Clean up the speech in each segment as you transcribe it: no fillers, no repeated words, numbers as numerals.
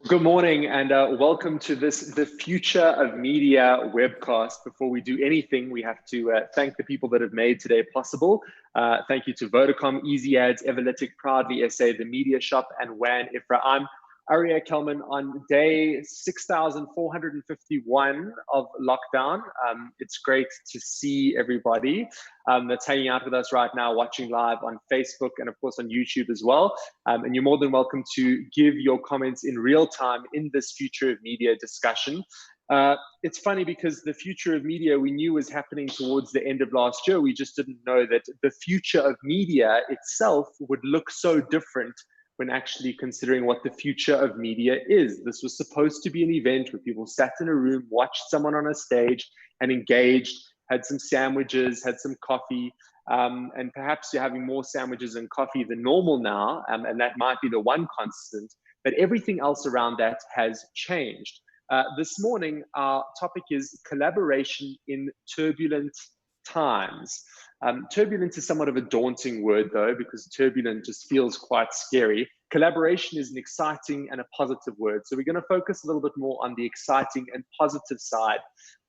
Good morning and welcome to The Future of Media webcast. Before we do anything, we have to thank the people that have made today possible. Thank you to Vodacom, Easy Ads, Everlytic, Proudly SA, The Media Shop, and WAN Ifra. I'm Arya Kelman on day 6,451 of lockdown. It's great to see everybody that's hanging out with us right now, watching live on Facebook and of course on YouTube as well. And you're more than welcome to give your comments in real time in this Future of Media discussion. It's funny because the future of media we knew was happening towards the end of last year. We just didn't know that the future of media itself would look so different when actually considering what the future of media is. This was supposed to be an event where people sat in a room, watched someone on a stage and engaged, had some sandwiches, had some coffee, and perhaps you're having more sandwiches and coffee than normal now, and that might be the one constant, but everything else around that has changed. This morning, our topic is collaboration in turbulent times. Turbulent is somewhat of a daunting word though, because turbulent just feels quite scary. Collaboration is an exciting and a positive word. So we're going to focus a little bit more on the exciting and positive side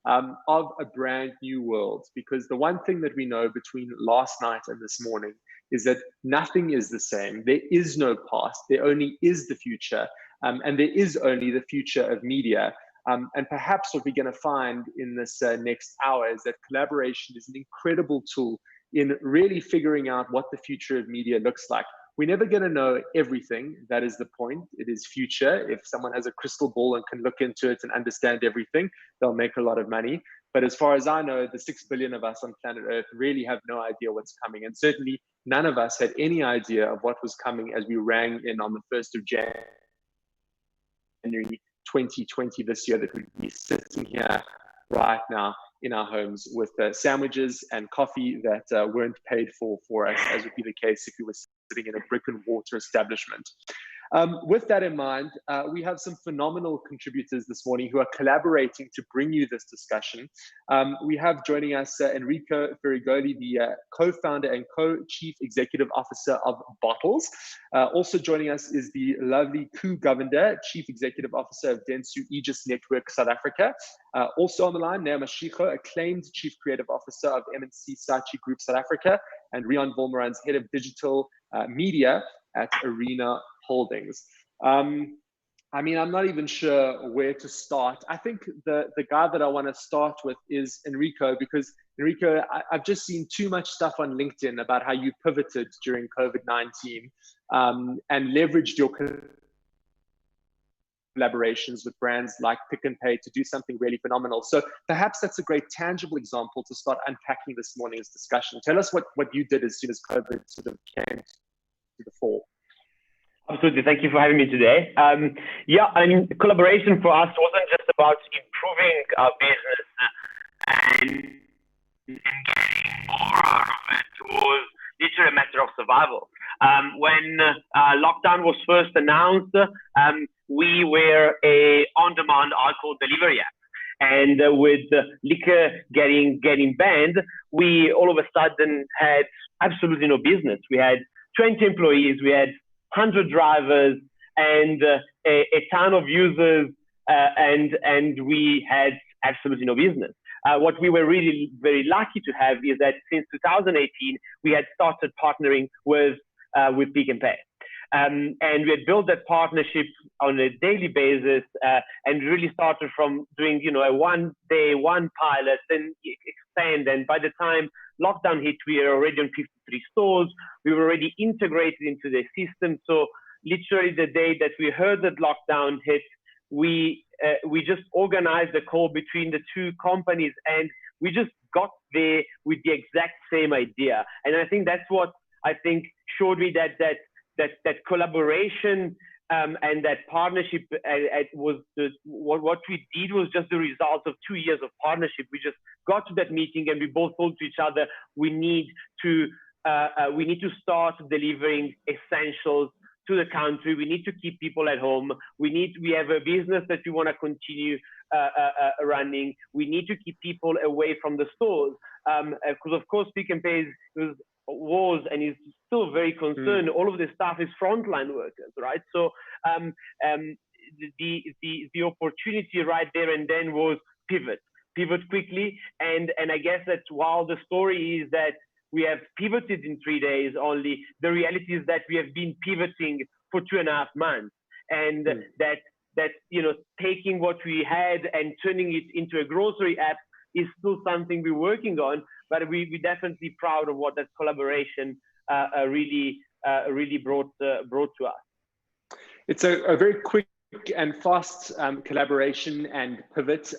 of a brand new world, because the one thing that we know between last night and this morning is that nothing is the same. There is no past, there only is the future, and there is only the future of media. And perhaps what we're going to find in this next hour is that collaboration is an incredible tool in really figuring out what the future of media looks like. We're never going to know everything. That is the point. It is future. If someone has a crystal ball and can look into it and understand everything, they'll make a lot of money. But as far as I know, the 6 billion of us on planet Earth really have no idea what's coming. And certainly none of us had any idea of what was coming as we rang in on the 1st of January 2020 this year, that we'd be sitting here right now in our homes with sandwiches and coffee that weren't paid for us, as would be the case if we were sitting in a brick and mortar establishment. With that in mind, we have some phenomenal contributors this morning who are collaborating to bring you this discussion. We have joining us Enrico Ferrigoli, the co-founder and co-chief executive officer of Bottles. Also joining us is the lovely Ku Govender, chief executive officer of Dentsu Aegis Network South Africa. Also on the line, Nea Mashiko, acclaimed chief creative officer of MNC Saatchi Group South Africa, and Rian Volmeran's head of digital media at Arena Holdings. I mean, I'm not even sure where to start. I think the guy that I want to start with is Enrico, because Enrico, I've just seen too much stuff on LinkedIn about how you pivoted during COVID-19 and leveraged your collaborations with brands like Pick n Pay to do something really phenomenal. So perhaps that's a great tangible example to start unpacking this morning's discussion. Tell us what you did as soon as COVID sort of came to the fore. Absolutely. Thank you for having me today. Yeah, I mean, collaboration for us wasn't just about improving our business and getting more out of it. It was literally a matter of survival. When lockdown was first announced, we were a on-demand alcohol delivery app. And with liquor getting banned, we all of a sudden had absolutely no business. We had 20 employees, we had 100 drivers, and a ton of users, and we had absolutely no business. What we were really very lucky to have is that since 2018, we had started partnering with Pick n Pay. And we had built that partnership on a daily basis and really started from doing, a one day, one pilot, then expand. And by the time lockdown hit, we were already on 53 stores. We were already integrated into the system. So literally the day that we heard that lockdown hit, we just organized a call between the two companies, and we just got there with the exact same idea. And I think that's what I think showed me that collaboration and that partnership was what we did was just the result of 2 years of partnership. We just got to that meeting and we both told to each other, we need to start delivering essentials to the country. We need to keep people at home. We have a business that we want to continue running. We need to keep people away from the stores because of course Pick n Pay was and is still very concerned. All of the staff is frontline workers, right? So the opportunity right there and then was pivot quickly. And I guess that while the story is that we have pivoted in 3 days only, the reality is that we have been pivoting for 2.5 months. And that taking what we had and turning it into a grocery app is still something we're working on, but we're definitely proud of what that collaboration really brought to us. It's a very quick and fast collaboration and pivot.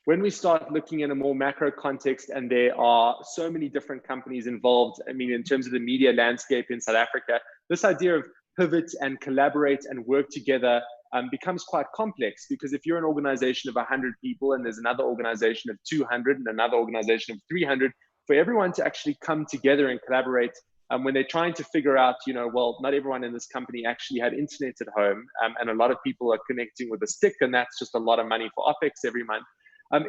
When we start looking in a more macro context, and there are so many different companies involved, I mean, in terms of the media landscape in South Africa, this idea of pivot and collaborate and work together becomes quite complex, because if you're an organization of 100 people and there's another organization of 200 and another organization of 300, for everyone to actually come together and collaborate when they're trying to figure out, well, not everyone in this company actually had internet at home, and a lot of people are connecting with a stick, and that's just a lot of money for OPEX every month.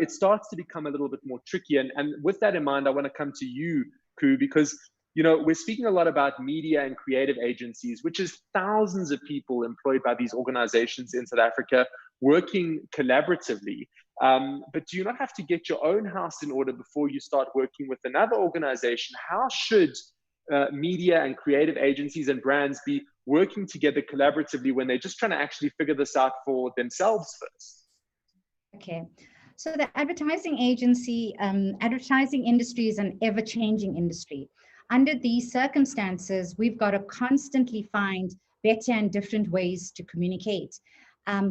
It starts to become a little bit more tricky. And with that in mind, I want to come to you, Koo, because we're speaking a lot about media and creative agencies, which is thousands of people employed by these organizations in South Africa working collaboratively. But do you not have to get your own house in order before you start working with another organization? How should media and creative agencies and brands be working together collaboratively when they're just trying to actually figure this out for themselves first? Okay. So the advertising industry is an ever-changing industry. Under these circumstances, we've got to constantly find better and different ways to communicate,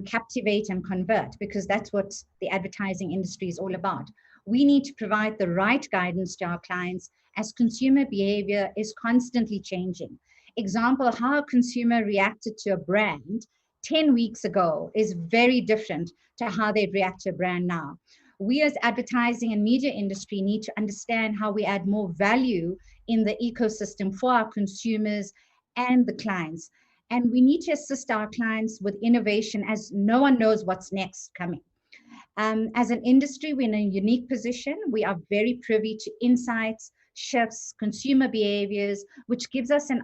captivate and convert, because that's what the advertising industry is all about. We need to provide the right guidance to our clients as consumer behavior is constantly changing. Example, how a consumer reacted to a brand 10 weeks ago is very different to how they react to a brand now. We as advertising and media industry need to understand how we add more value in the ecosystem for our consumers and the clients. And we need to assist our clients with innovation, as no one knows what's next coming. As an industry, we're in a unique position. We are very privy to insights, shifts, consumer behaviors, which gives us an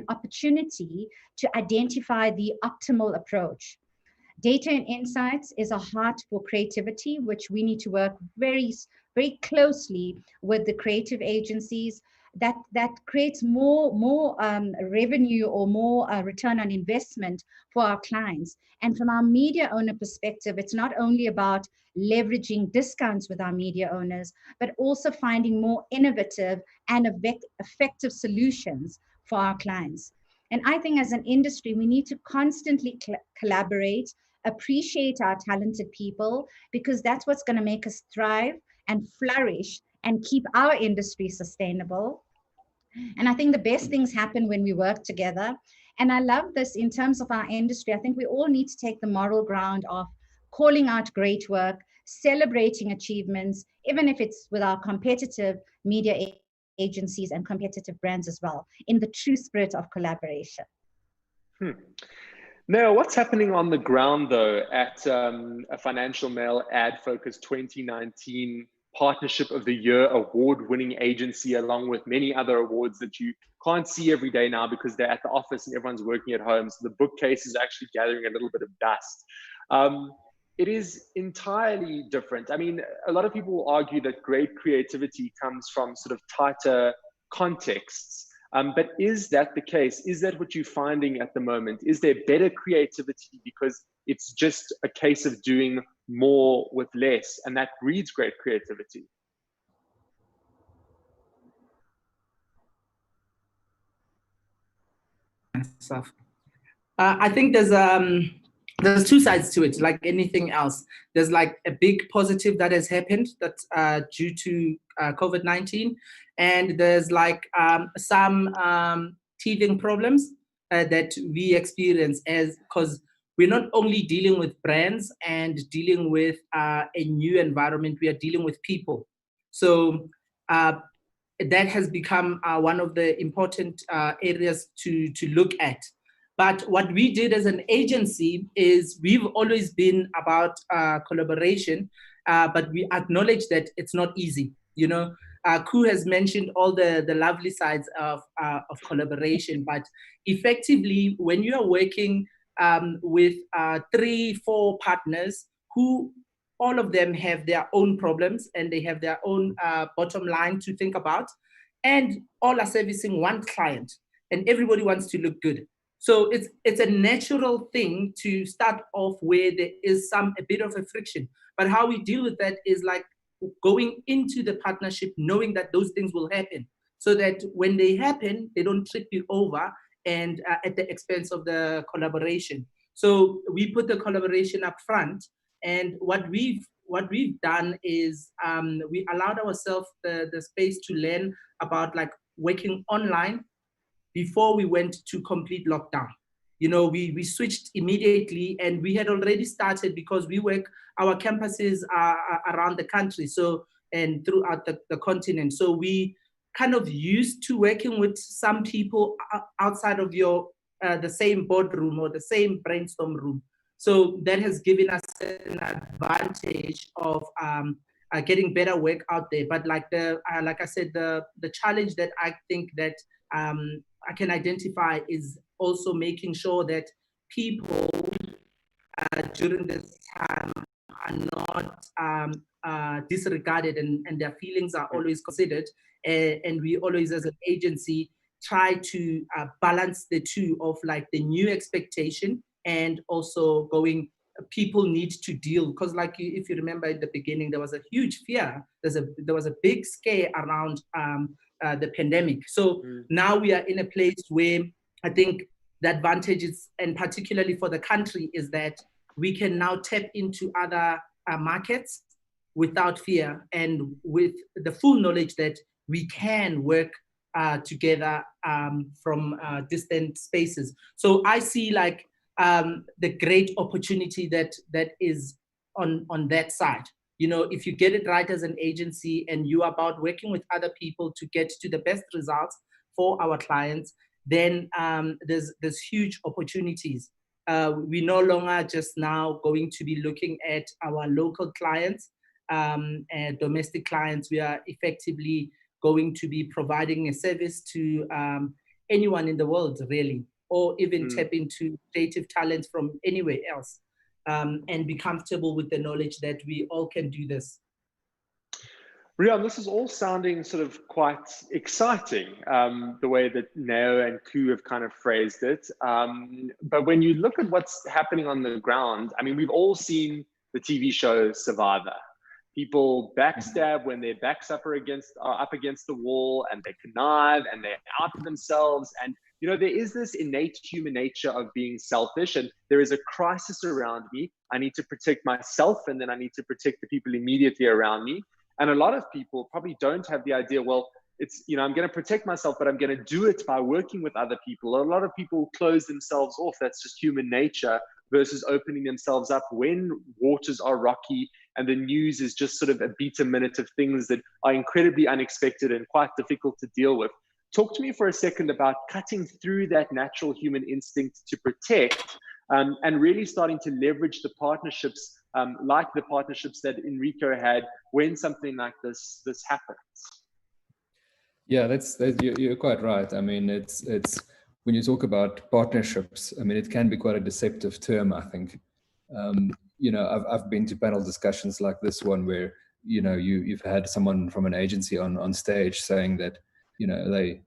opportunity to identify the optimal approach. Data and insights is a heart for creativity, which we need to work very, very closely with the creative agencies that creates more revenue or more return on investment for our clients. And from our media owner perspective, it's not only about leveraging discounts with our media owners, but also finding more innovative and effective solutions for our clients. And I think as an industry, we need to constantly collaborate, appreciate our talented people, because that's what's going to make us thrive and flourish and keep our industry sustainable. And I think the best things happen when we work together. And I love this in terms of our industry. I think we all need to take the moral ground of calling out great work, celebrating achievements, even if it's with our competitive media agencies and competitive brands as well, in the true spirit of collaboration. Now, what's happening on the ground, though, at a Financial Mail Ad Focus 2019 Partnership of the Year award-winning agency, along with many other awards that you can't see every day now because they're at the office and everyone's working at home. So the bookcase is actually gathering a little bit of dust. It is entirely different. I mean, a lot of people will argue that great creativity comes from sort of tighter contexts. But is that the case? Is that what you're finding at the moment? Is there better creativity because it's just a case of doing more with less, and that breeds great creativity? I think there's two sides to it. Like anything else, there's like a big positive that has happened that's due to COVID-19, and there's like some teething problems that we experience because we're not only dealing with brands and dealing with a new environment, we are dealing with people. So that has become one of the important areas to look at. But what we did as an agency is we've always been about collaboration, but we acknowledge that it's not easy. You know, Koo has mentioned all the lovely sides of collaboration, but effectively, when you are working with 3-4 partners who all of them have their own problems and they have their own bottom line to think about, and all are servicing one client, and everybody wants to look good. So it's a natural thing to start off where there is a bit of a friction. But how we deal with that is like going into the partnership knowing that those things will happen, so that when they happen, they don't trip you over and at the expense of the collaboration. So we put the collaboration up front, and what we've done is we allowed ourselves the space to learn about like working online before we went to complete lockdown. You know, we switched immediately, and we had already started because our campuses are around the country, so, and throughout the continent. So we kind of used to working with some people outside of the same boardroom or the same brainstorm room. So that has given us an advantage of getting better work out there. But like I said, the challenge that I think that I can identify is also making sure that people during this time are not disregarded, and their feelings are always considered. And we always, as an agency, try to balance the two of like the new expectation and also people need to deal, because like if you remember at the beginning, there was a huge fear. There was a big scare around the pandemic. So now we are in a place where I think the advantage is, and particularly for the country, is that we can now tap into other markets without fear and with the full knowledge that we can work together from distant spaces. So I see like the great opportunity that is on that side. You know, if you get it right as an agency and you are about working with other people to get to the best results for our clients, then there's huge opportunities. We no longer just now going to be looking at our local clients and domestic clients. We are effectively going to be providing a service to anyone in the world, really, or even tap into creative talents from anywhere else, and be comfortable with the knowledge that we all can do this. Riaan, this is all sounding sort of quite exciting, the way that Neo and Ku have kind of phrased it. But when you look at what's happening on the ground, I mean, we've all seen the TV show Survivor. People backstab when their backs are up against the wall, and they connive and they're out for themselves. And, you know, there is this innate human nature of being selfish, and there is a crisis around me. I need to protect myself, and then I need to protect the people immediately around me. And a lot of people probably don't have the idea, well, it's, you know, I'm going to protect myself, but I'm going to do it by working with other people. A lot of people close themselves off. That's just human nature, versus opening themselves up when waters are rocky and the news is just sort of a beat a minute of things that are incredibly unexpected and quite difficult to deal with. Talk to me for a second about cutting through that natural human instinct to protect, and really starting to leverage the partnerships, like the partnerships that Enrico had when something like this happens. Yeah, you're quite right. I mean, it's when you talk about partnerships, I mean, it can be quite a deceptive term, I think. You know, I've been to panel discussions like this one where, you know, you've had someone from an agency on stage saying that, you know, they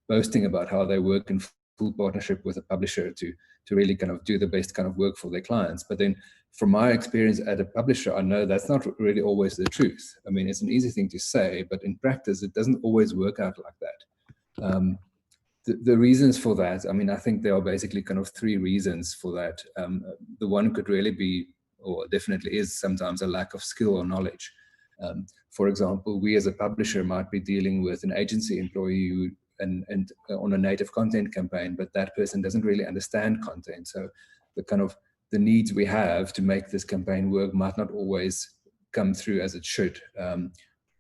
boasting about how they work in full partnership with a publisher to really kind of do the best kind of work for their clients. But then from my experience at a publisher, I know that's not really always the truth. I mean, it's an easy thing to say, but in practice, it doesn't always work out like that. The reasons for that, I mean, I think there are basically kind of three reasons for that. The one could really be, or definitely is, sometimes a lack of skill or knowledge. For example, we as a publisher might be dealing with an agency employee who, and on a native content campaign, but that person doesn't really understand content. So the needs we have to make this campaign work might not always come through as it should.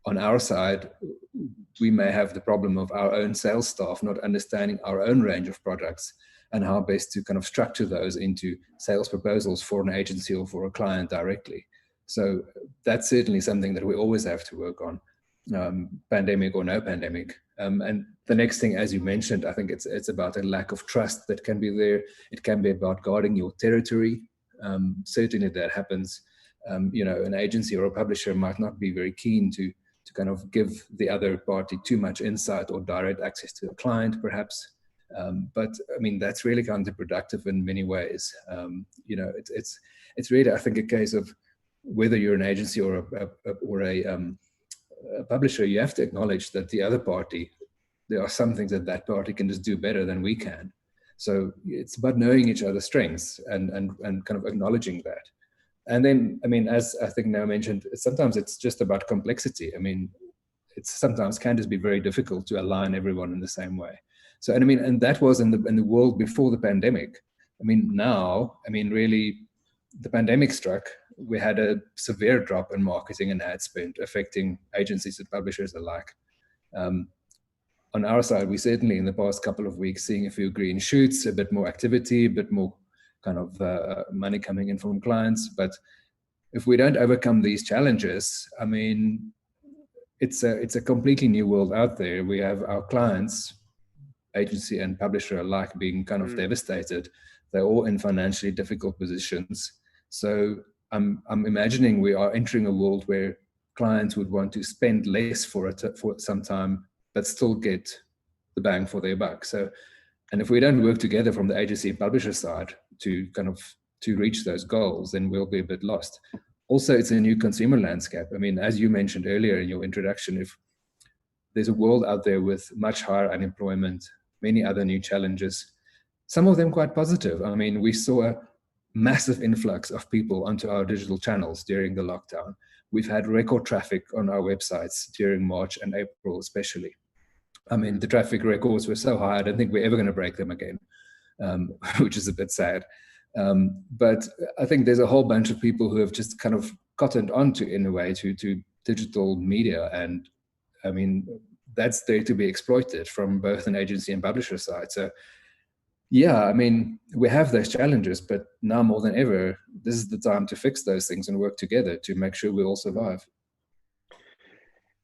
On our side, we may have the problem of our own sales staff not understanding our own range of products and how best to kind of structure those into sales proposals for an agency or for a client directly. So that's certainly something that we always have to work on, pandemic or no pandemic. And the next thing, as you mentioned, I think it's about a lack of trust that can be there. It can be about guarding your territory. Certainly that happens. An agency or a publisher might not be very keen to kind of give the other party too much insight or direct access to a client, perhaps. But I mean, that's really counterproductive in many ways. It's really, I think, a case of whether you're an agency or a publisher. You have to acknowledge that the other party, there are some things that party can just do better than we can. So it's about knowing each other's strengths and kind of acknowledging that. And then, I mean, as I think Noah mentioned, sometimes it's just about complexity. I mean, it's sometimes can just be very difficult to align everyone in the same way. So, and I mean, and that was in the world before the pandemic. I mean, now, I mean, really, the pandemic struck, we had a severe drop in marketing and ad spend affecting agencies and publishers alike. On our side, we certainly in the past couple of weeks seeing a few green shoots, a bit more activity, a bit more kind of money coming in from clients. But if we don't overcome these challenges, I mean, it's a completely new world out there. We have our clients, agency and publisher alike, being kind of devastated. They're all in financially difficult positions. So I'm imagining we are entering a world where clients would want to spend less for some time, but still get the bang for their buck. So, and if we don't work together from the agency and publisher side to reach those goals, then we'll be a bit lost. Also, it's a new consumer landscape. I mean, as you mentioned earlier in your introduction, if there's a world out there with much higher unemployment, many other new challenges, some of them quite positive. I mean, we saw a massive influx of people onto our digital channels during the lockdown. We've had record traffic on our websites during March and April, especially. I mean, the traffic records were so high, I don't think we're ever going to break them again, which is a bit sad. But I think there's a whole bunch of people who have just kind of cottoned onto, in a way, to digital media. And I mean, that's there to be exploited from both an agency and publisher side. So yeah, I mean, we have those challenges, but now more than ever, this is the time to fix those things and work together to make sure we all survive.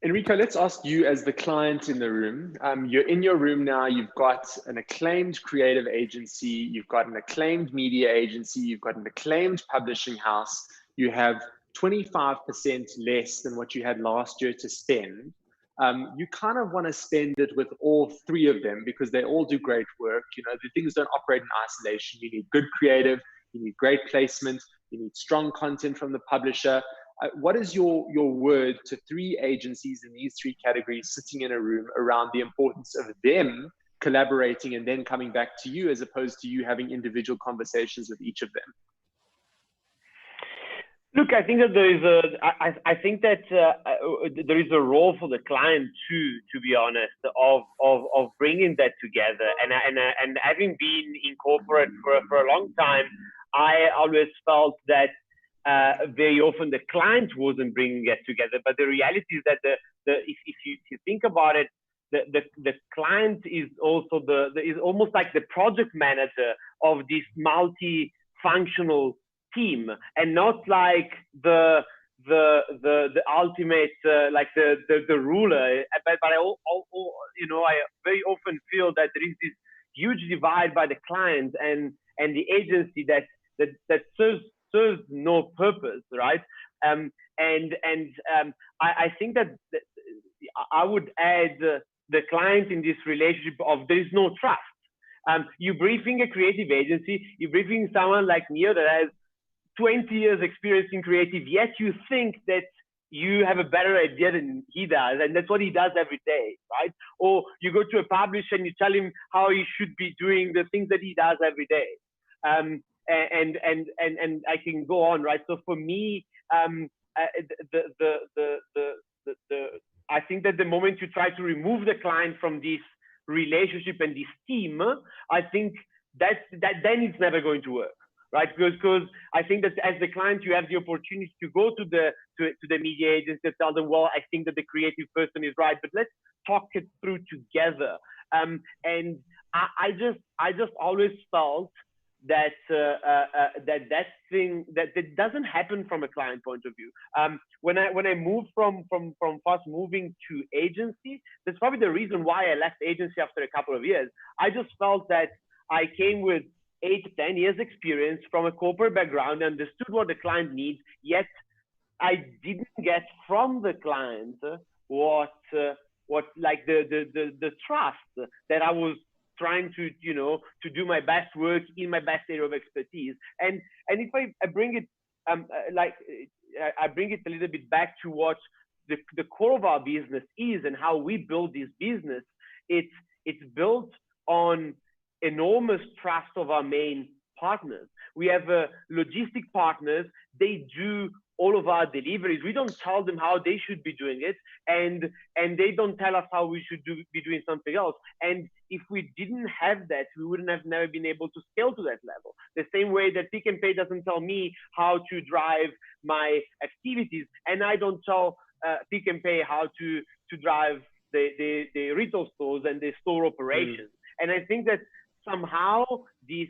Enrico, let's ask you as the client in the room. You're in your room now, you've got an acclaimed creative agency, you've got an acclaimed media agency, you've got an acclaimed publishing house, you have 25% less than what you had last year to spend. You kind of want to spend it with all three of them because they all do great work. You know, the things don't operate in isolation. You need good creative, you need great placement, you need strong content from the publisher. What is your word to three agencies in these three categories sitting in a room around the importance of them collaborating and then coming back to you, as opposed to you having individual conversations with each of them? Look, I think that there is a role for the client too, to be honest, of bringing that together. And having been in corporate for a long time, I always felt that very often the client wasn't bringing it together. But the reality is that if you think about it, the client is also is almost like the project manager of this multi-functional team, and not like the ultimate like the ruler. But I very often feel that there is this huge divide by the client and the agency that serves no purpose, right? I think that I would add the client in this relationship of there is no trust. You're briefing a creative agency, you're briefing someone like me that has 20 years experience in creative, yet you think that you have a better idea than he does, and that's what he does every day, right? Or you go to a publisher and you tell him how he should be doing the things that he does every day. And I can go on, right? So for me, I think that the moment you try to remove the client from this relationship and this team, I think that then it's never going to work, right? Because I think that as the client, you have the opportunity to go to the media agency and tell them, well, I think that the creative person is right, but let's talk it through together. And I just always felt that thing that doesn't happen from a client point of view. When I moved from first moving to agency, that's probably the reason why I left agency after a couple of years. I just felt that I came with 8 to 10 years experience from a corporate background, understood what the client needs, yet I didn't get from the client what like the trust that I was trying to to do my best work in my best area of expertise. And if I bring it I bring it a little bit back to what the core of our business is and how we build this business. It's built on enormous trust of our main partners. We have logistic partners. They do all of our deliveries. We don't tell them how they should be doing it, and they don't tell us how we should be doing something else. And if we didn't have that, we wouldn't have never been able to scale to that level. The same way that Pick n Pay doesn't tell me how to drive my activities, and I don't tell Pick n Pay how to drive the retail stores and the store operations. And I think that somehow this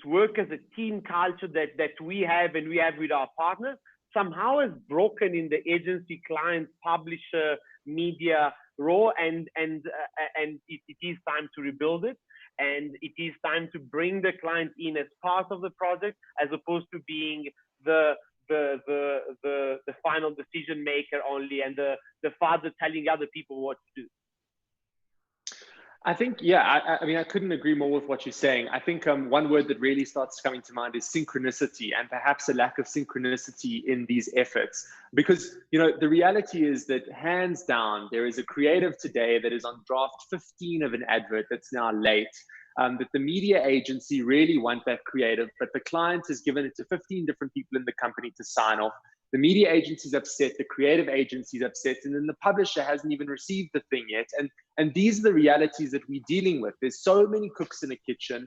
work as a team culture that we have and we have with our partners somehow has broken in the agency, client, publisher, media role, and it is time to rebuild it, and it is time to bring the client in as part of the project as opposed to being the final decision maker only and the father telling other people what to do. I think, yeah, I mean, I couldn't agree more with what you're saying. I think one word that really starts coming to mind is synchronicity, and perhaps a lack of synchronicity in these efforts. Because, the reality is that hands down, there is a creative today that is on draft 15 of an advert that's now late. That the media agency really want that creative, but the client has given it to 15 different people in the company to sign off. The media agency's upset, the creative agency's upset, and then the publisher hasn't even received the thing yet. And these are the realities that we're dealing with. There's so many cooks in the kitchen.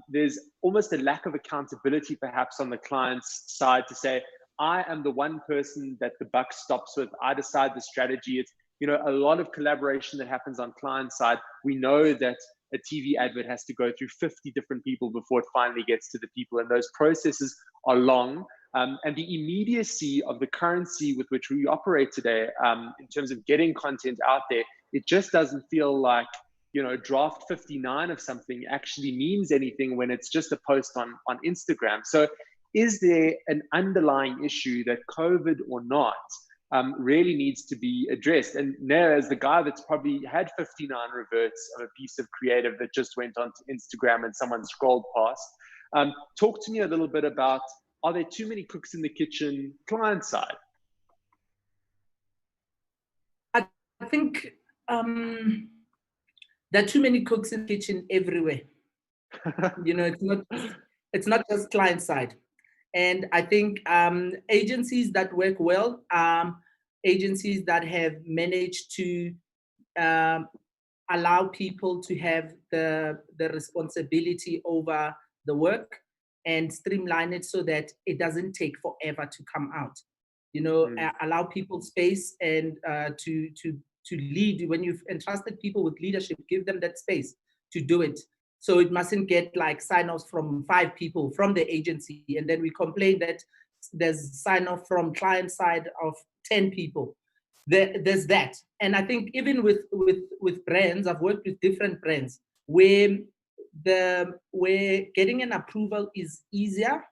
There's almost a lack of accountability perhaps on the client's side to say, I am the one person that the buck stops with. I decide the strategy. It's, a lot of collaboration that happens on client side. We know that a TV advert has to go through 50 different people before it finally gets to the people. And those processes are long. And the immediacy of the currency with which we operate today, in terms of getting content out there, it just doesn't feel like, draft 59 of something actually means anything when it's just a post on Instagram. So is there an underlying issue that COVID or not really needs to be addressed? And now, as the guy that's probably had 59 reverts of a piece of creative that just went onto Instagram and someone scrolled past, talk to me a little bit about, are there too many cooks in the kitchen client side? I think there are too many cooks in the kitchen everywhere. It's not just client side. And I think agencies that work well, agencies that have managed to allow people to have the responsibility over the work and streamline it so that it doesn't take forever to come out. Allow people space and to lead. When you've entrusted people with leadership, give them that space to do it. So it mustn't get like sign-offs from 5 people from the agency, and then we complain that there's sign-off from client side of 10 people. There's that. And I think even with brands, I've worked with different brands where getting an approval is easier,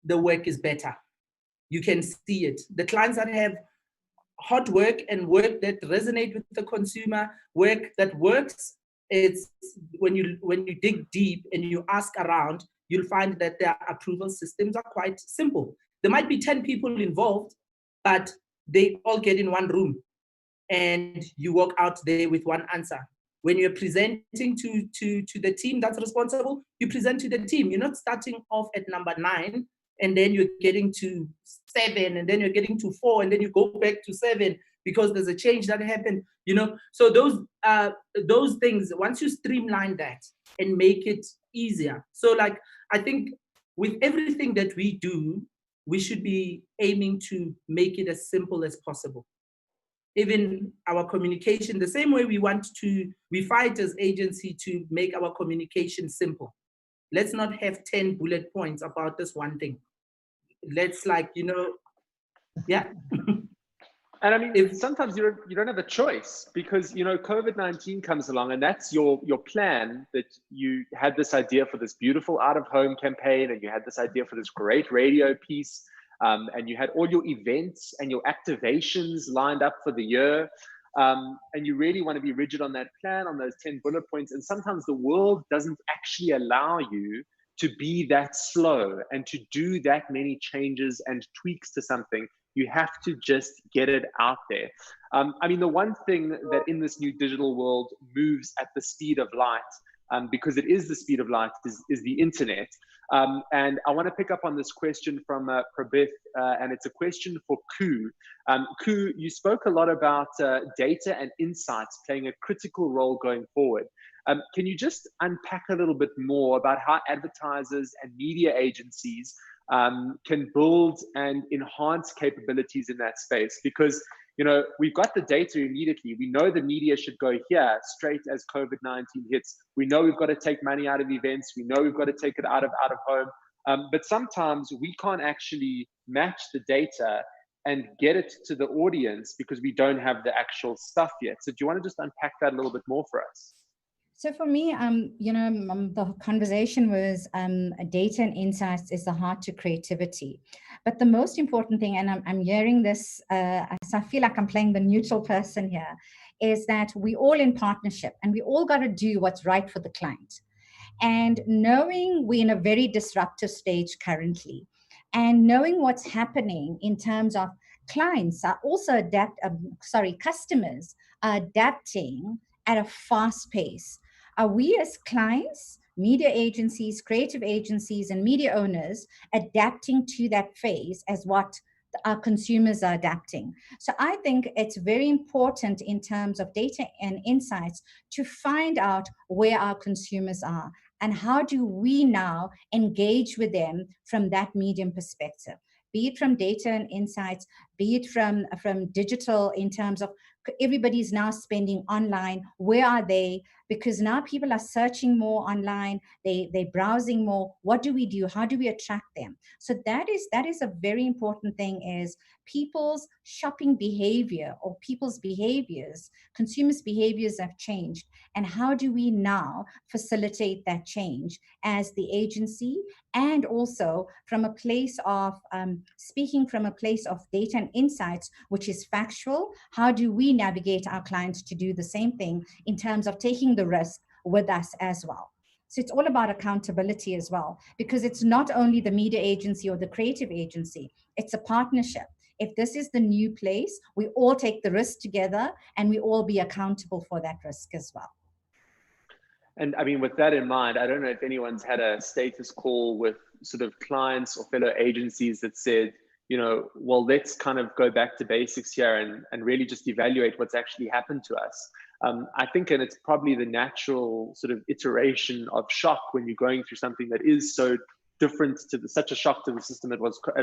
the work is better. You can see it. The clients that have hot work and work that resonate with the consumer, work that works, it's when you dig deep and you ask around, you'll find that their approval systems are quite simple. There might be 10 people involved, but they all get in one room and you walk out there with one answer. When you're presenting to the team that's responsible, you present to the team. You're not starting off at number 9 and then you're getting to 7 and then you're getting to 4 and then you go back to 7 because there's a change that happened, So those things, once you streamline that and make it easier. So I think with everything that we do, we should be aiming to make it as simple as possible. even our communication, the same way we fight as agency to make our communication simple. Let's not have 10 bullet points about this one thing. Let's yeah. And I mean, sometimes you don't have a choice because, COVID-19 comes along and that's your plan, that you had this idea for this beautiful out-of-home campaign and you had this idea for this great radio piece, and you had all your events and your activations lined up for the year. And you really want to be rigid on that plan, on those 10 bullet points. And sometimes the world doesn't actually allow you to be that slow and to do that many changes and tweaks to something. You have to just get it out there. I mean, the one thing that in this new digital world moves at the speed of light, because it is the speed of light, is the internet. And I want to pick up on this question from Prabith, and it's a question for Ku. Ku, you spoke a lot about data and insights playing a critical role going forward. Can you just unpack a little bit more about how advertisers and media agencies can build and enhance capabilities in that space? Because we've got the data immediately. We know the media should go here straight as COVID-19 hits. We know we've got to take money out of events. We know we've got to take it out of home. But sometimes we can't actually match the data and get it to the audience because we don't have the actual stuff yet. So do you want to just unpack that a little bit more for us? So for me, the conversation was data and insights is the heart to creativity. But the most important thing, and I'm hearing this, so I feel like I'm playing the neutral person here, is that we all in partnership and we all got to do what's right for the client. And knowing we're in a very disruptive stage currently, and knowing what's happening in terms of clients are also customers are adapting at a fast pace. Are we as clients, media agencies, creative agencies, and media owners adapting to that phase as what our consumers are adapting? So I think it's very important in terms of data and insights to find out where our consumers are and how do we now engage with them from that medium perspective, be it from data and insights, be it from digital in terms of everybody's now spending online. Where are they? Because now people are searching more online, they're browsing more. What do we do? How do we attract them? So that is a very important thing, is people's shopping behavior or people's behaviors, consumers' behaviors have changed. And how do we now facilitate that change as the agency, and also from a place of speaking from a place of data and insights, which is factual? How do we navigate our clients to do the same thing in terms of taking the risk with us as well? So it's all about accountability as well, because it's not only the media agency or the creative agency, it's a partnership. If this is the new place, we all take the risk together and we all be accountable for that risk as well. And I mean, with that in mind, I don't know if anyone's had a status call with sort of clients or fellow agencies that said, well, let's kind of go back to basics here and really just evaluate what's actually happened to us. I think, and it's probably the natural sort of iteration of shock when you're going through something that is so different to such a shock to the system as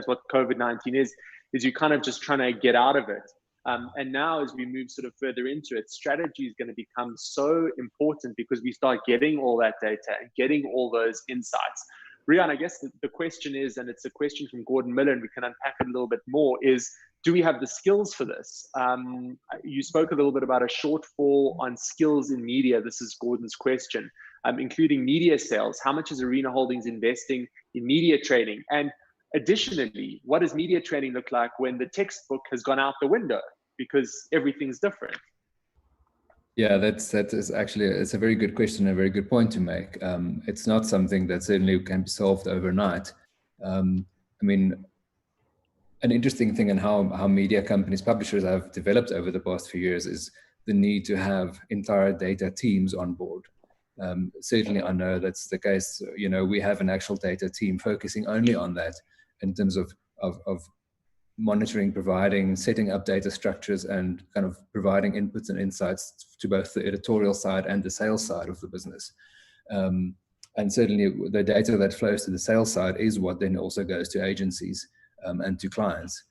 what COVID-19 is you're kind of just trying to get out of it. And now as we move sort of further into it, strategy is going to become so important because we start getting all that data and getting all those insights. Rian, I guess the question is, and it's a question from Gordon Miller, and we can unpack it a little bit more, is do we have the skills for this? You spoke a little bit about a shortfall on skills in media. This is Gordon's question, including media sales. How much is Arena Holdings investing in media training? And additionally, what does media training look like when the textbook has gone out the window because everything's different? Yeah, that is actually, it's a very good question and a very good point to make. It's not something that certainly can be solved overnight. I mean, an interesting thing in how media companies, publishers have developed over the past few years is the need to have entire data teams on board. Certainly, I know that's the case. We have an actual data team focusing only on that in terms of monitoring, providing, setting up data structures, and kind of providing inputs and insights to both the editorial side and the sales side of the business. And certainly the data that flows to the sales side is what then also goes to agencies and to clients.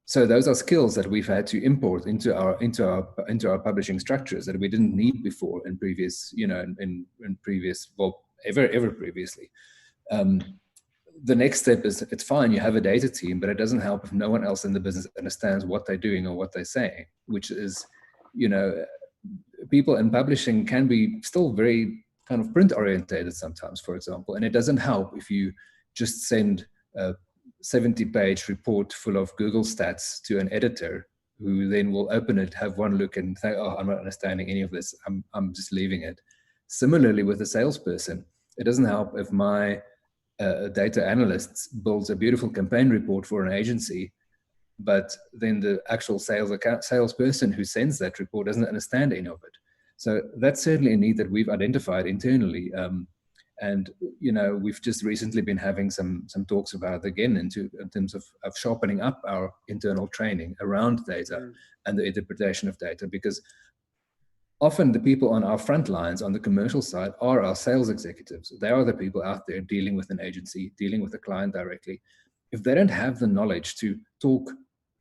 So those are skills that we've had to import into our publishing structures that we didn't need before in previous, in previous, well, ever previously. The next step is, it's fine, you have a data team, but it doesn't help if no one else in the business understands what they're doing or what they're saying, which is, people in publishing can be still very kind of print orientated sometimes, for example, and it doesn't help if you just send a 70-page report full of Google stats to an editor who then will open it, have one look and think, oh, I'm not understanding any of this, I'm just leaving it. Similarly with a salesperson, it doesn't help if my data analyst builds a beautiful campaign report for an agency, but then the actual salesperson who sends that report doesn't understand any of it. So that's certainly a need that we've identified internally. And we've just recently been having some talks about it again in terms of sharpening up our internal training around data and the interpretation of data, because often the people on our front lines on the commercial side are our sales executives. They are the people out there dealing with an agency, dealing with a client directly. If they don't have the knowledge to talk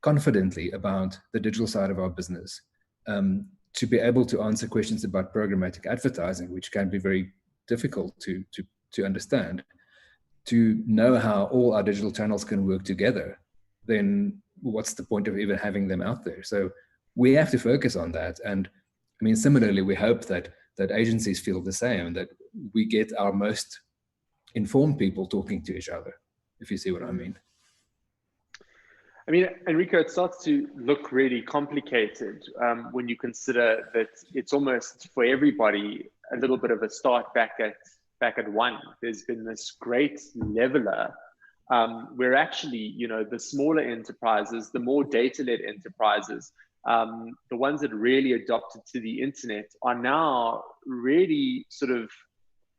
confidently about the digital side of our business, to be able to answer questions about programmatic advertising, which can be very difficult to understand, to know how all our digital channels can work together, then what's the point of even having them out there? So we have to focus on that. And I mean, similarly, we hope that agencies feel the same, that we get our most informed people talking to each other, if you see what I mean. I mean, Enrico, it starts to look really complicated when you consider that it's almost for everybody a little bit of a start back at one. There's been this great leveler where actually, the smaller enterprises, the more data-led enterprises, the ones that really adopted to the internet are now really sort of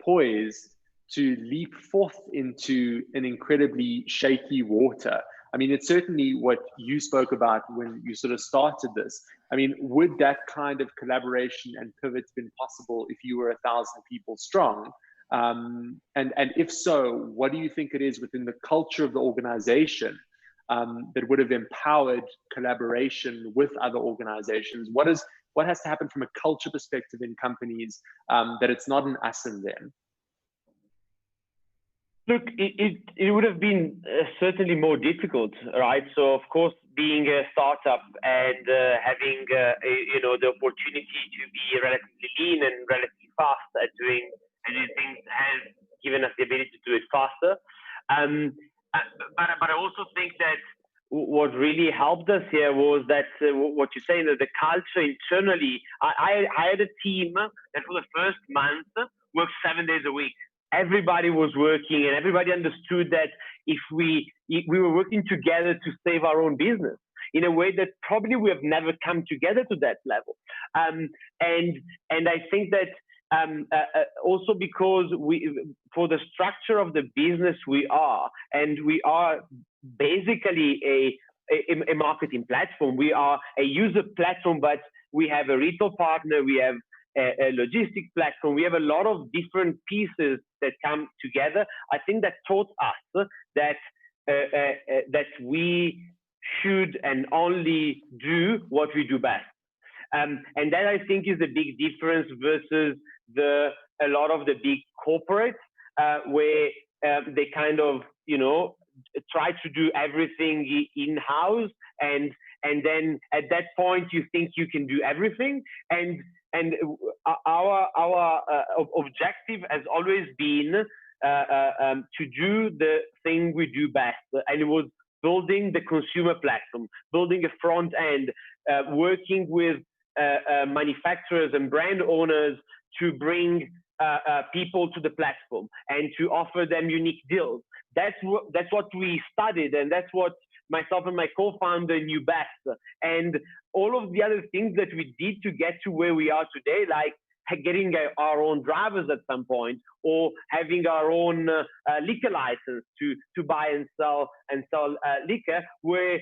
poised to leap forth into an incredibly shaky water. I mean, it's certainly what you spoke about when you sort of started this. I mean, would that kind of collaboration and pivot been possible if you were 1,000 people strong? And if so, what do you think it is within the culture of the organization that would have empowered collaboration with other organizations? What has to happen from a culture perspective in companies that it's not an us and them? Look, it would have been certainly more difficult, right? So, of course, being a startup and having the opportunity to be relatively lean and relatively fast at doing things has given us the ability to do it faster. But I also think that what really helped us here was that what you're saying, that the culture internally. I had a team that for the first month worked 7 days a week. Everybody was working, and everybody understood that if we were working together to save our own business in a way that probably we have never come together to that level. And I think that also because for the structure of the business we are basically a marketing platform. We are a user platform, but we have a retail partner, we have a logistic platform. We have a lot of different pieces that come together. I think that taught us that we should and only do what we do best. And that, I think, is a big difference versus a lot of the big corporates where they kind of, try to do everything in-house, and then at that point you think you can do everything. And our objective has always been to do the thing we do best, and it was building the consumer platform, building a front end, working with manufacturers and brand owners to bring people to the platform and to offer them unique deals. That's what we studied, and that's what myself and my co-founder knew best. And all of the other things that we did to get to where we are today, like getting our own drivers at some point, or having our own liquor license to buy and sell liquor, were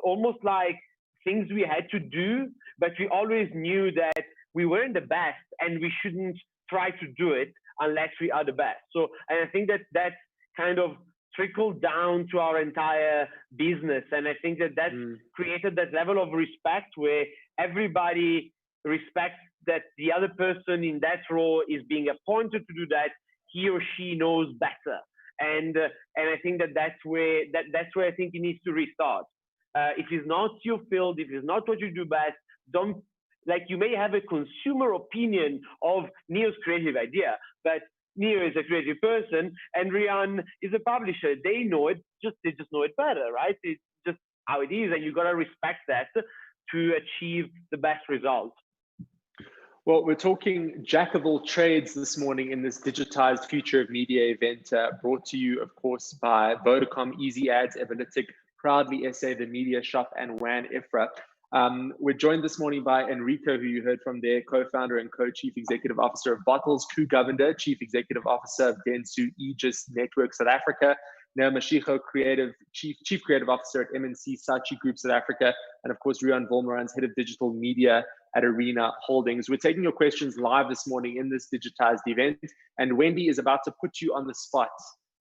almost like things we had to do, but we always knew that we weren't the best and we shouldn't try to do it unless we are the best. So, and I think that kind of trickled down to our entire business. And I think that created that level of respect where everybody respects that the other person in that role is being appointed to do that. He or she knows better. And I think that's where I think it needs to restart. If it's not your field, if it's not what you do best, don't, like, you may have a consumer opinion of Neo's creative idea, but Neo is a creative person and Rian is a publisher. They know it, they just know it better, right? It's just how it is, and you got to respect that to achieve the best results. Well, we're talking jack of all trades this morning in this digitized future of media event, brought to you, of course, by Vodacom, Easy Ads, Everlytic, Proudly SA, The Media Shop, and WAN Ifra. We're joined this morning by Enrico, who you heard from there, co-founder and co-chief executive officer of Bottles, Ku Govender, chief executive officer of Dentsu Aegis Network South Africa, Neo Mashigo, chief creative officer at MNC Saatchi Group South Africa, and of course, Rian Volmerans, head of digital media at Arena Holdings. We're taking your questions live this morning in this digitized event, and Wendy is about to put you on the spot.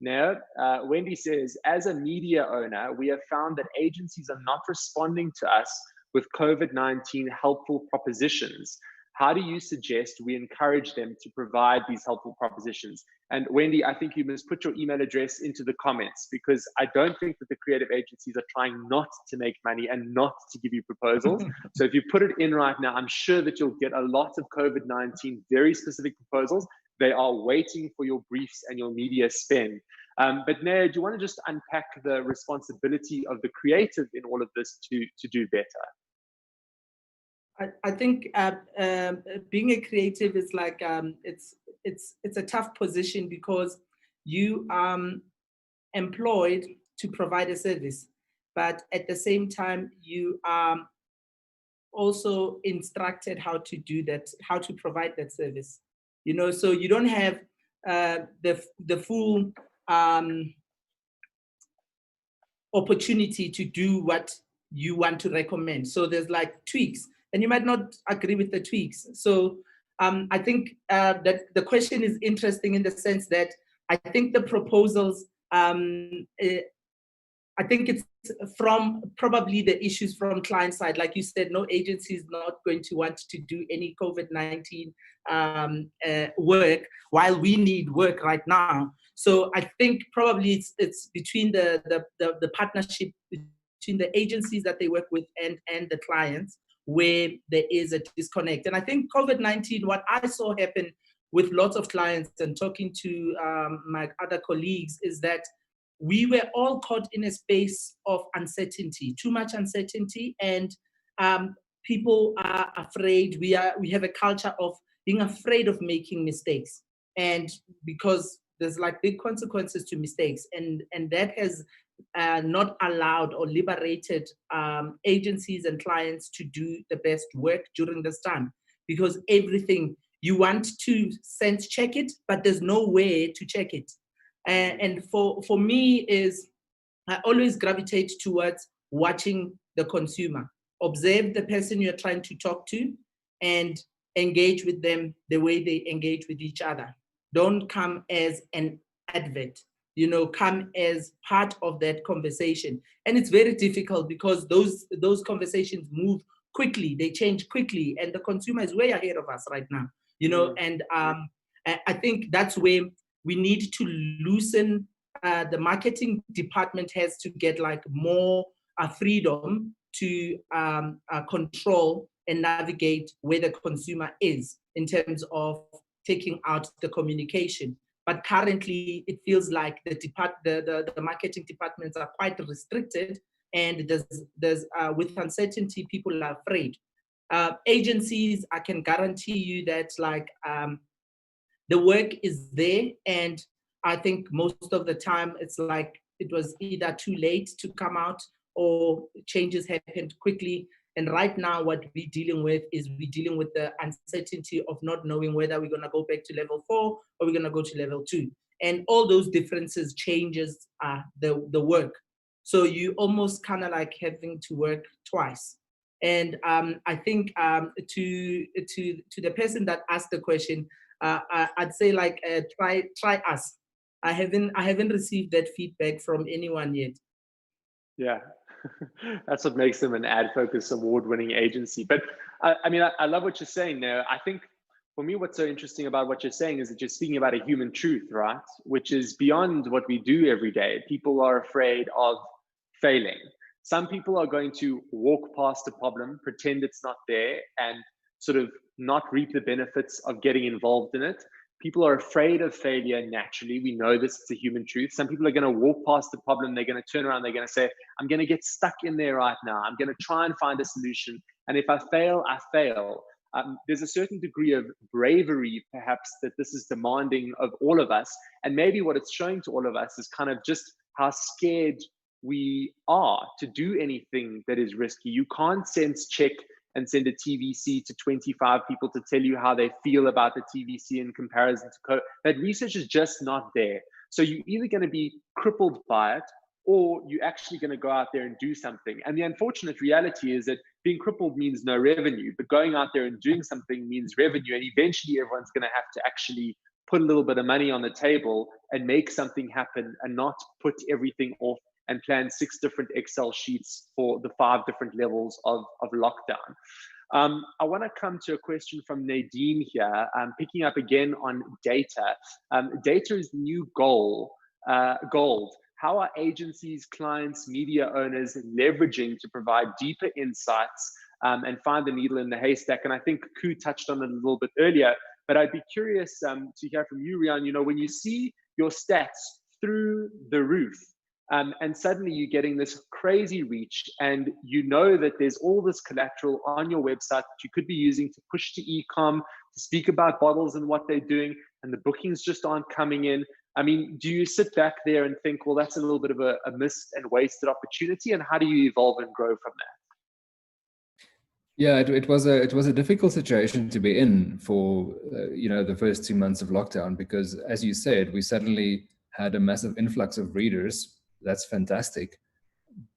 Now, Wendy says, as a media owner, we have found that agencies are not responding to us with COVID-19 helpful propositions. How do you suggest we encourage them to provide these helpful propositions? And Wendy, I think you must put your email address into the comments, because I don't think that the creative agencies are trying not to make money and not to give you proposals. So if you put it in right now, I'm sure that you'll get a lot of COVID-19 very specific proposals. They are waiting for your briefs and your media spend. But Naya, do you want to just unpack the responsibility of the creative in all of this to do better? I think being a creative is like it's a tough position, because you are employed to provide a service, but at the same time you are also instructed how to do that, how to provide that service. You know, so you don't have the full opportunity to do what you want to recommend. So there's like tweaks, and you might not agree with the tweaks. So I think that the question is interesting in the sense that I think the proposals, I think it's from probably the issues from client side. Like you said, no agency is not going to want to do any COVID-19 work while we need work right now. So I think probably it's between the partnership between the agencies that they work with and the clients, where there is a disconnect. And I think COVID-19, what I saw happen with lots of clients and talking to my other colleagues, is that we were all caught in a space of uncertainty, too much uncertainty, and people are afraid. We have a culture of being afraid of making mistakes, and because there's like big consequences to mistakes, and that has not allowed or liberated agencies and clients to do the best work during this time, because everything you want to sense check it, but there's no way to check it. And for me is, I always gravitate towards watching the consumer, observe the person you're trying to talk to, and engage with them the way they engage with each other. Don't come as an advert, you know, come as part of that conversation. And it's very difficult because those conversations move quickly, they change quickly, and the consumer is way ahead of us right now, you know. And I think that's where we need to loosen. The marketing department has to get like more freedom to control and navigate where the consumer is in terms of taking out the communication. But currently, it feels like the marketing departments are quite restricted, and there's with uncertainty, people are afraid. Agencies, I can guarantee you that like the work is there, and I think most of the time it's like it was either too late to come out or changes happened quickly. And right now, what we're dealing with is the uncertainty of not knowing whether we're going to go back to level 4 or we're going to go to level 2. And all those differences changes the work. So you almost kind of like having to work twice. And I think to the person that asked the question, I'd say like try us. I haven't received that feedback from anyone yet. Yeah, that's what makes them an ad focus award-winning agency. But I mean, I love what you're saying there. I think for me, what's so interesting about what you're saying is that you're speaking about a human truth, right? Which is beyond what we do every day. People are afraid of failing. Some people are going to walk past a problem, pretend it's not there, and sort of not reap the benefits of getting involved in it. People are afraid of failure naturally. We know this, it's a human truth. Some people are going to walk past the problem, they're going to turn around, they're going to say, I'm going to get stuck in there right now. I'm going to try and find a solution. And if I fail, I fail. There's a certain degree of bravery, perhaps, that this is demanding of all of us. And maybe what it's showing to all of us is kind of just how scared we are to do anything that is risky. You can't sense check and send a TVC to 25 people to tell you how they feel about the TVC in comparison to COVID. That research is just not there. So you're either going to be crippled by it, or you're actually going to go out there and do something. And the unfortunate reality is that being crippled means no revenue, but going out there and doing something means revenue. And eventually everyone's going to have to actually put a little bit of money on the table and make something happen, and not put everything off and plan 6 different Excel sheets for the 5 different levels of lockdown. I want to come to a question from Nadine here, picking up again on data. Data is the new gold. How are agencies, clients, media owners leveraging to provide deeper insights and find the needle in the haystack? And I think Ku touched on it a little bit earlier, but I'd be curious to hear from you, Rian. You know, when you see your stats through the roof, and suddenly you're getting this crazy reach, and you know that there's all this collateral on your website that you could be using to push to e-com, to speak about bottles and what they're doing, and the bookings just aren't coming in. I mean, do you sit back there and think, well, that's a little bit of a missed and wasted opportunity, and how do you evolve and grow from that? Yeah, it was a difficult situation to be in for the first 2 months of lockdown, because, as you said, we suddenly had a massive influx of readers. That's fantastic,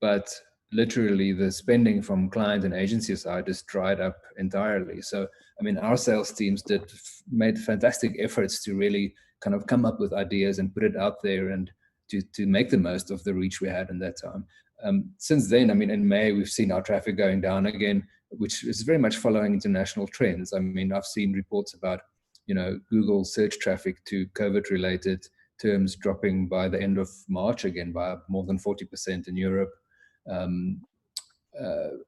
but literally the spending from client and agency side just dried up entirely. So, I mean, our sales teams made fantastic efforts to really kind of come up with ideas and put it out there, and to make the most of the reach we had in that time. Since then, I mean, in May, we've seen our traffic going down again, which is very much following international trends. I mean, I've seen reports about, Google search traffic to COVID-related terms dropping by the end of March again by more than 40% in Europe.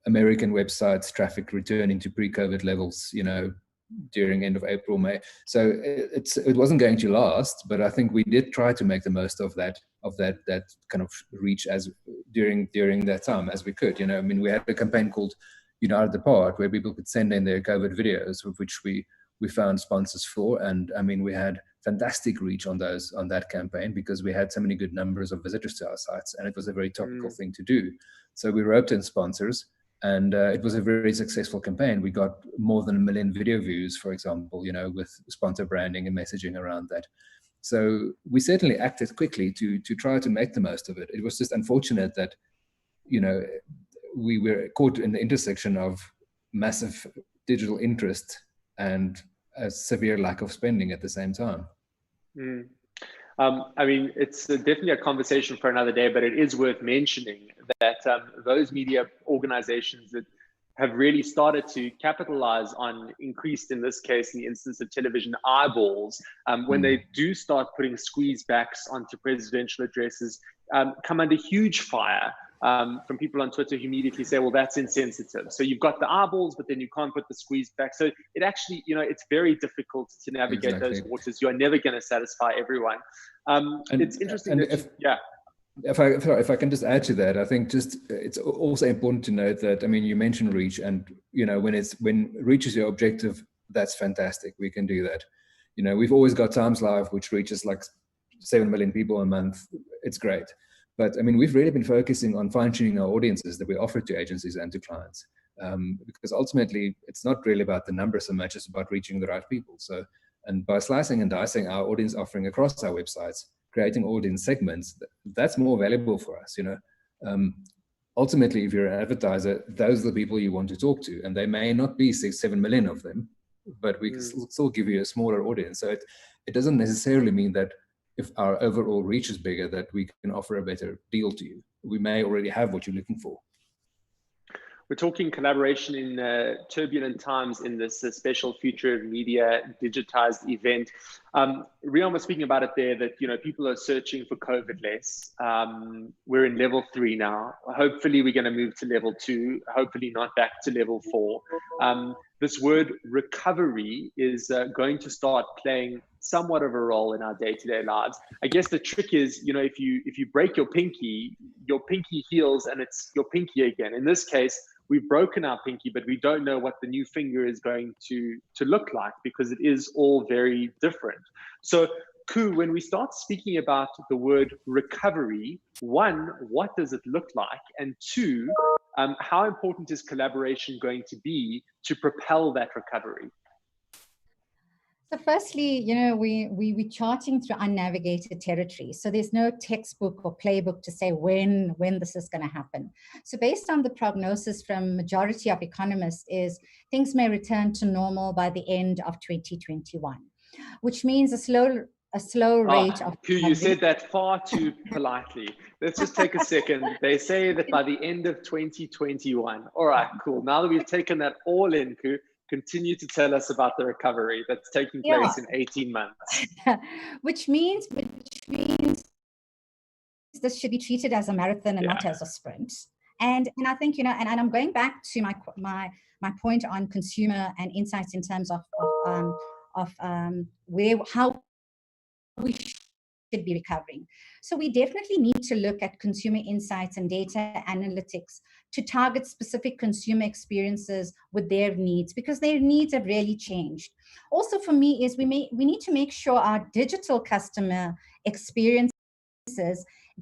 American websites traffic returning to pre-COVID levels, during end of April, May. So it wasn't going to last, but I think we did try to make the most of that kind of reach as during that time as we could. I mean, we had a campaign called United Depart, where people could send in their COVID videos, of which we found sponsors for, and I mean, we had fantastic reach on that campaign, because we had so many good numbers of visitors to our sites, and it was a very topical thing to do. So we roped in sponsors, and it was a very successful campaign. We got more than 1 million video views, for example, with sponsor branding and messaging around that. So we certainly acted quickly to try to make the most of it. It was just unfortunate that, we were caught in the intersection of massive digital interest and a severe lack of spending at the same time. I mean, it's definitely a conversation for another day, but it is worth mentioning that those media organizations that have really started to capitalize on increased, in this case, in the instance of television, eyeballs, when they do start putting squeeze backs onto presidential addresses, come under huge fire from people on Twitter who immediately say, well, that's insensitive. So you've got the eyeballs, but then you can't put the squeeze back. So it actually, it's very difficult to navigate those waters. You're never going to satisfy everyone. It's interesting. If I can just add to that, I think it's also important to note that, I mean, you mentioned reach, and when reach is your objective, that's fantastic. We can do that. We've always got Times Live, which reaches like 7 million people a month. It's great. But I mean, we've really been focusing on fine-tuning our audiences that we offer to agencies and to clients, because ultimately it's not really about the numbers so much as about reaching the right people. So, and by slicing and dicing our audience offering across our websites, creating audience segments, that's more valuable for us. Ultimately, if you're an advertiser, those are the people you want to talk to, and they may not be 6-7 million of them, but we can still give you a smaller audience. So it doesn't necessarily mean that if our overall reach is bigger, that we can offer a better deal to you. We may already have what you're looking for. We're talking collaboration in turbulent times in this special Future of Media digitized event. Rian was speaking about it there, that people are searching for COVID less. We're in level 3 now. Hopefully we're going to move to level 2, hopefully not back to level 4. This word recovery is going to start playing somewhat of a role in our day-to-day lives. I guess the trick is, if you break your pinky heals and it's your pinky again. In this case, we've broken our pinky, but we don't know what the new finger is going to look like, because it is all very different. So, Koo, when we start speaking about the word recovery, 1, what does it look like? And 2, how important is collaboration going to be to propel that recovery? So firstly, we're charting through unnavigated territory. So there's no textbook or playbook to say when this is going to happen. So based on the prognosis from majority of economists is things may return to normal by the end of 2021, which means a slow rate of... You said that far too politely. Let's just take a second. They say that by the end of 2021. All right, cool. Now that we've taken that all in, Koo, continue to tell us about the recovery that's taking place in 18 months. which means this should be treated as a marathon and not as a sprint. And I think, and I'm going back to my point on consumer and insights in terms of how we should be recovering. So we definitely need to look at consumer insights and data analytics to target specific consumer experiences with their needs, because their needs have really changed. Also for me is we need to make sure our digital customer experiences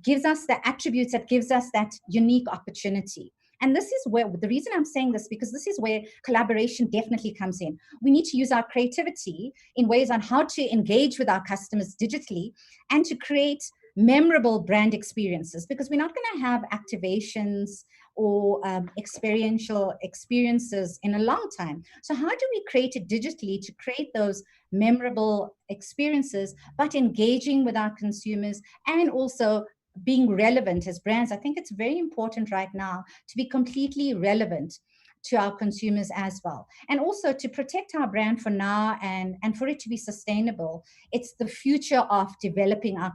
gives us the attributes that gives us that unique opportunity. And this is where, the reason I'm saying this, because this is where collaboration definitely comes in. We need to use our creativity in ways on how to engage with our customers digitally and to create memorable brand experiences, because we're not going to have activations or experiential experiences in a long time. So how do we create it digitally to create those memorable experiences, but engaging with our consumers and also being relevant as brands? I think it's very important right now to be completely relevant to our consumers as well. And also to protect our brand for now and for it to be sustainable. It's the future of developing our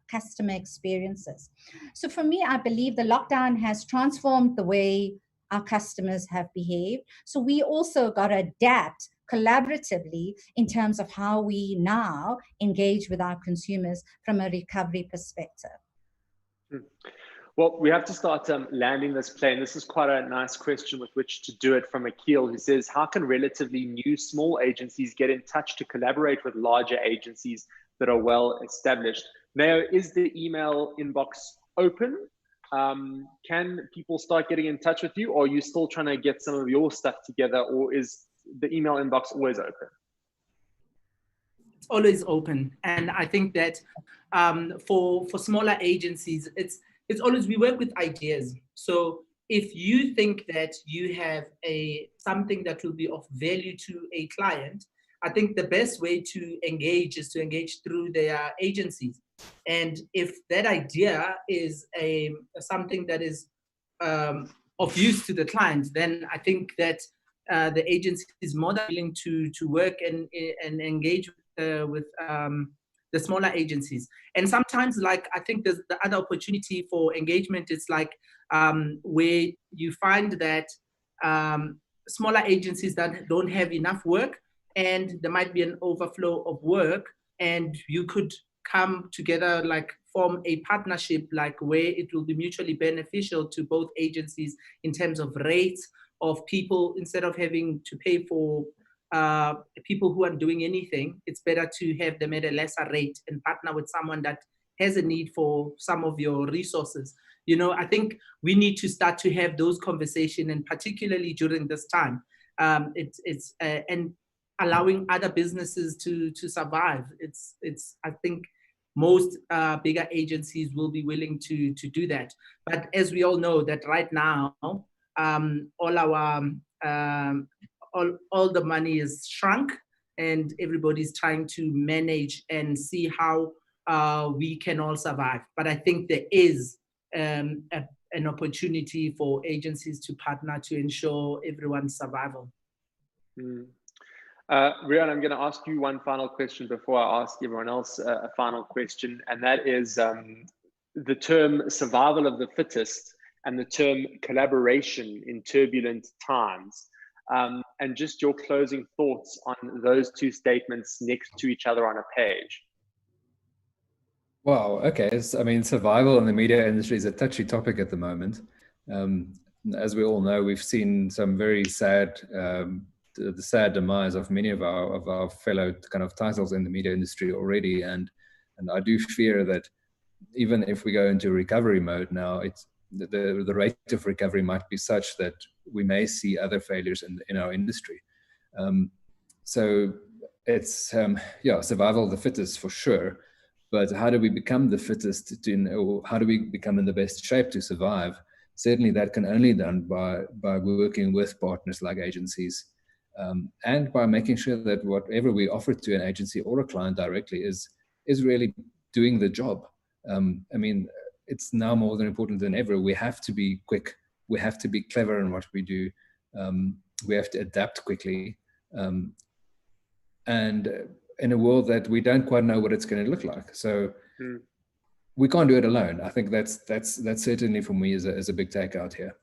customer experiences. So for me, I believe the lockdown has transformed the way our customers have behaved. So we also got to adapt collaboratively in terms of how we now engage with our consumers from a recovery perspective. Well, we have to start landing this plane. This is quite a nice question with which to do it from Akil, who says, how can relatively new small agencies get in touch to collaborate with larger agencies that are well established? Now, is the email inbox open? Can people start getting in touch with you, or are you still trying to get some of your stuff together, or is the email inbox always open? It's always open. And I think that for smaller agencies, it's always, we work with ideas. So if you think that you have something that will be of value to a client, I think the best way to engage is to engage through their agencies. And if that idea is something that is of use to the client, then I think that the agency is more than willing to work and engage with the smaller agencies. And sometimes, like, I think there's the other opportunity for engagement is like where you find that smaller agencies that don't have enough work, and there might be an overflow of work, and you could come together, like form a partnership, like where it will be mutually beneficial to both agencies in terms of rates of people. Instead of having to pay for people who aren't doing anything, it's better to have them at a lesser rate and partner with someone that has a need for some of your resources. I think we need to start to have those conversations, and particularly during this time, and allowing other businesses to survive. I think most bigger agencies will be willing to do that. But as we all know, that right now, all the money is shrunk, and everybody's trying to manage and see how we can all survive. But I think there is an opportunity for agencies to partner to ensure everyone's survival. Rian, I'm going to ask you one final question before I ask everyone else a final question, and that is the term survival of the fittest and the term collaboration in turbulent times, and just your closing thoughts on those two statements next to each other on a page. Wow. Okay. I mean, survival in the media industry is a touchy topic at the moment. As we all know, we've seen some very sad, the sad demise of many of our fellow kind of titles in the media industry already, and I do fear that even if we go into recovery mode now, it's the rate of recovery might be such that we may see other failures in our industry. So it's survival of the fittest for sure. But how do we become the fittest or how do we become in the best shape to survive? Certainly that can only be done by working with partners like agencies, and by making sure that whatever we offer to an agency or a client directly is really doing the job. I mean, it's now more than important than ever. We have to be quick. We have to be clever in what we do. We have to adapt quickly. And in a world that we don't quite know what it's going to look like. So we can't do it alone. I think that's certainly for me is a big takeout here.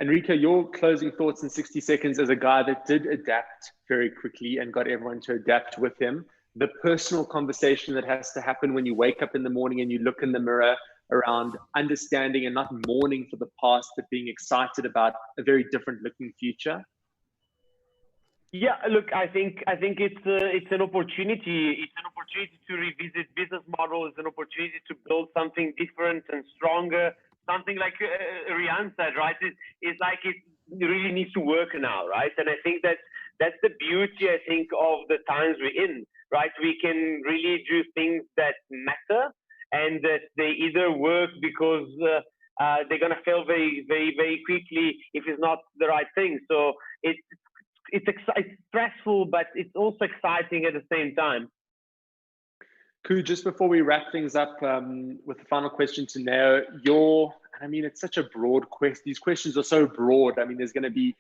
Enrico, your closing thoughts in 60 seconds as a guy that did adapt very quickly and got everyone to adapt with him. The personal conversation that has to happen when you wake up in the morning and you look in the mirror around understanding and not mourning for the past, but being excited about a very different looking future. Yeah, look, I think it's an opportunity. It's an opportunity to revisit business models. It's an opportunity to build something different and stronger. Something like Rian said, right? It's like it really needs to work now, right? And I think that's the beauty, I think, of the times we're in, right? We can really do things that matter, and that they either work because they're gonna fail very, very, very quickly if it's not the right thing. So it's stressful, but it's also exciting at the same time. Koo, just before we wrap things up with the final question to Neo, I mean, it's such a broad question. These questions are so broad. I mean, there's going to be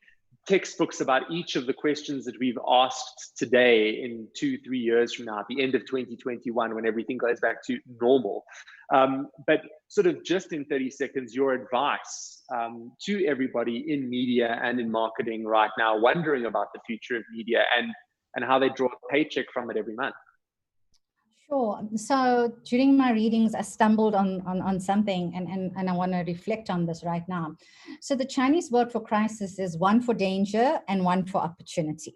textbooks about each of the questions that we've asked today in 2-3 years from now, at the end of 2021, when everything goes back to normal. But sort of just in 30 seconds, your advice to everybody in media and in marketing right now, wondering about the future of media and how they draw a paycheck from it every month. Sure. So during my readings, I stumbled on something, and I want to reflect on this right now. So the Chinese word for crisis is one for danger and one for opportunity.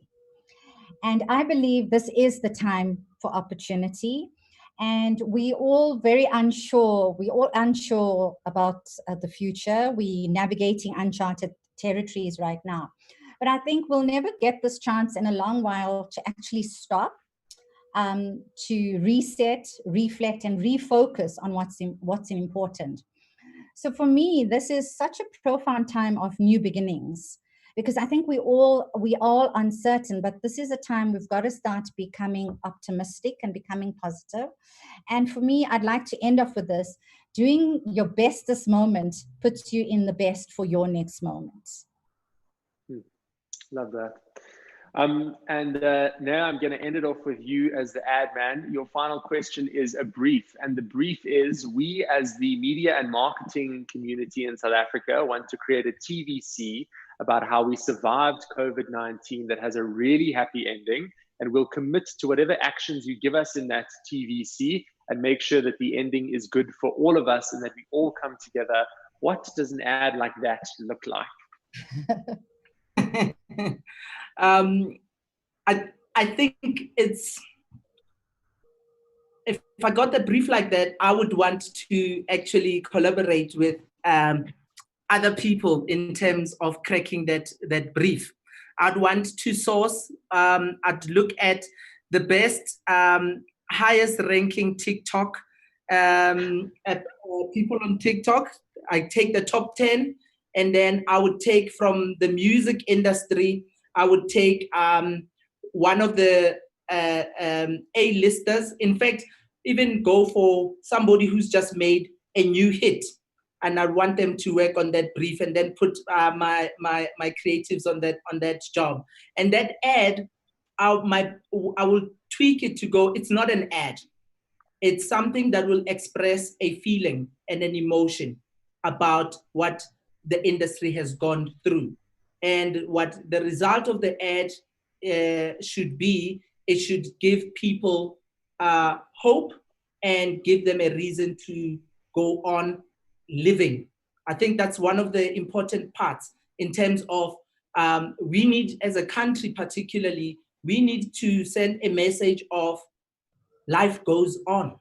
And I believe this is the time for opportunity. And we all very unsure. We all unsure about the future. We navigating uncharted territories right now. But I think we'll never get this chance in a long while to actually stop, to reset, reflect, and refocus on what's important. So for me, this is such a profound time of new beginnings, because I think we all uncertain, but this is a time we've got to start becoming optimistic and becoming positive. And for me, I'd like to end off with this: doing your best this moment puts you in the best for your next moment. Love that. And now I'm going to end it off with you as the ad man. Your final question is a brief, and the brief is: we as the media and marketing community in South Africa want to create a TVC about how we survived COVID-19 that has a really happy ending, and we'll commit to whatever actions you give us in that TVC and make sure that the ending is good for all of us and that we all come together. What does an ad like that look like? I think it's, if I got the brief like that, I would want to actually collaborate with other people in terms of cracking that brief. I'd want to source, I'd look at the best, highest ranking TikTok people on TikTok. I take the top 10, and then I would take from the music industry, I would take one of the A-listers. In fact, even go for somebody who's just made a new hit, and I want them to work on that brief and then put my creatives on that job. And that ad, I will tweak it to go, it's not an ad. It's something that will express a feeling and an emotion about what the industry has gone through. And what the result of the ad should be, it should give people hope and give them a reason to go on living. I think that's one of the important parts in terms of we need, as a country particularly, we need to send a message of life goes on.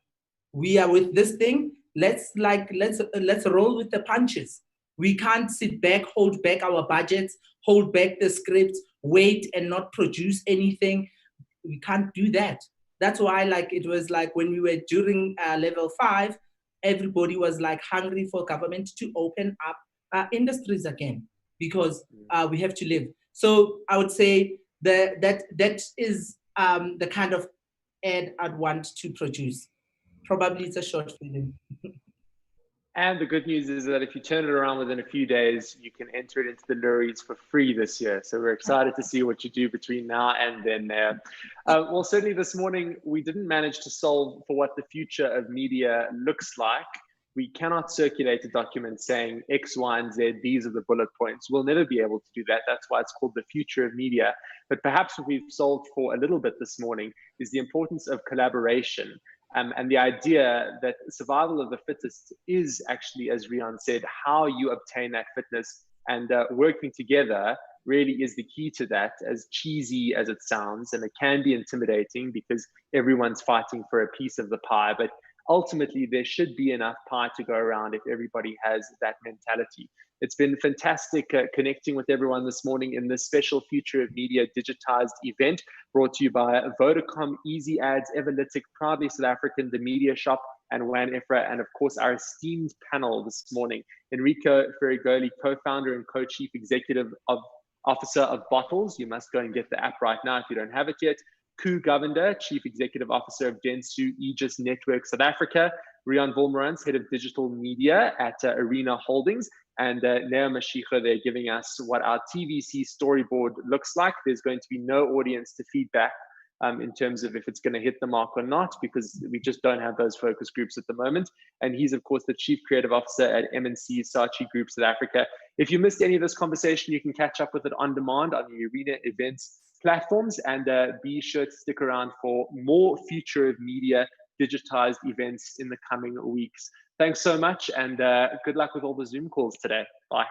We are with this thing. Let's roll with the punches. We can't sit back, hold back our budgets, hold back the scripts, wait and not produce anything. We can't do that. That's why, like, it was like when we were during level 5, everybody was like hungry for government to open up industries again, because we have to live. So I would say that is the kind of ad I'd want to produce. Probably it's a short film. And the good news is that if you turn it around within a few days, you can enter it into the lorries for free this year. So we're excited to see what you do between now and then. Well, certainly this morning, we didn't manage to solve for what the future of media looks like. We cannot circulate a document saying X, Y, and Z, these are the bullet points. We'll never be able to do that. That's why it's called the future of media. But perhaps what we've solved for a little bit this morning is the importance of collaboration. And the idea that survival of the fittest is actually, as Rian said, how you obtain that fitness, and working together really is the key to that, as cheesy as it sounds. And it can be intimidating because everyone's fighting for a piece of the pie, but ultimately there should be enough pie to go around if everybody has that mentality. It's been fantastic connecting with everyone this morning in this special Future of Media digitized event brought to you by Vodacom, Easy Ads, Everlytic, Proudly South African, The Media Shop, and Wan Ifra, and of course our esteemed panel this morning, Enrico Ferrigoli, co-founder and co-chief executive officer of Bottles. You must go and get the app right now if you don't have it yet. Ku Govender, Chief Executive Officer of Dentsu Aegis Network South Africa, Rian Volmerans, Head of Digital Media at Arena Holdings, and Neo Mashicha, they're giving us what our TVC storyboard looks like. There's going to be no audience to feedback in terms of if it's going to hit the mark or not, because we just don't have those focus groups at the moment. And he's, of course, the Chief Creative Officer at MNC Saatchi Group South Africa. If you missed any of this conversation, you can catch up with it on demand on the Arena Events platforms, and be sure to stick around for more Future of Media digitized events in the coming weeks. Thanks so much, and good luck with all the Zoom calls today. Bye.